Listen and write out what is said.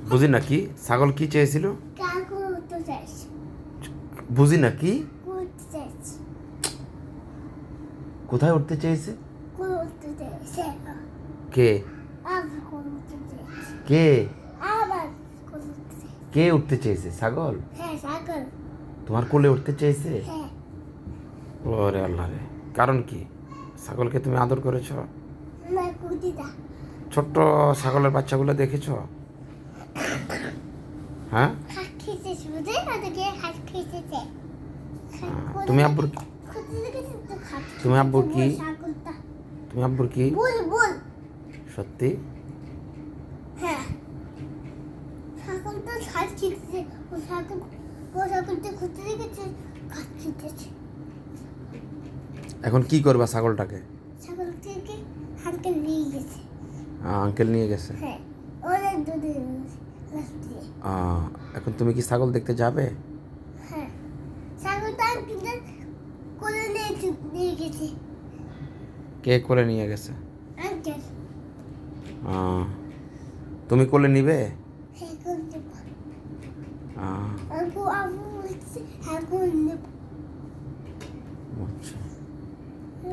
বুঝি না কি ছাগল কি চেয়েছিল? কাকু তো চাইছে বুঝি না কি করতে চাইছে কোথায় উঠতে চেয়েছে? করতে চাইছে কে আবার করতে চাইছে কে আবার করতে চাইছে কে উঠতে চেয়েছে? ছাগল হ্যাঁ ছাগল তোমার কোলে উঠতে চেয়েছে? হ্যাঁ ওরে আল্লাহ রে, কারণ কি? ছাগলকে তুমি আদর করেছো? না কুদিদা ছোট্ট ছাগলের বাচ্চাগুলো দেখেছো? হ্যাঁ, হাত খেতেছে বুঝে ওদেরকে হাত খেতেছে তুমি আব্বুর তুমি আব্বুর কি? ছাগলটা তুমি আব্বুর কি বল বল সত্যি? হ্যাঁ ছাগলটা হাত খেতেছে ও ছাগলটা খুঁজতে দেখেছে হাত খেতেছে এখন কি করবা ছাগলটাকে? ছাগলটাকে আঙ্কেল নিয়ে গেছে আঙ্কেল নিয়ে গেছে। হ্যাঁ অনেক দূরে রাস্তায় এখন তুমি কি ছাগল দেখতে যাবে? হ্যাঁ ছাগলটা আঙ্কেল কোলে নিয়ে গেছে কে কোলে নিয়ে গেছে? আঙ্কেল তুমি কোলে নিবে? হ্যাঁ করতে আহ, আবু বলছে হ্যাঁ করতে আচ্ছা।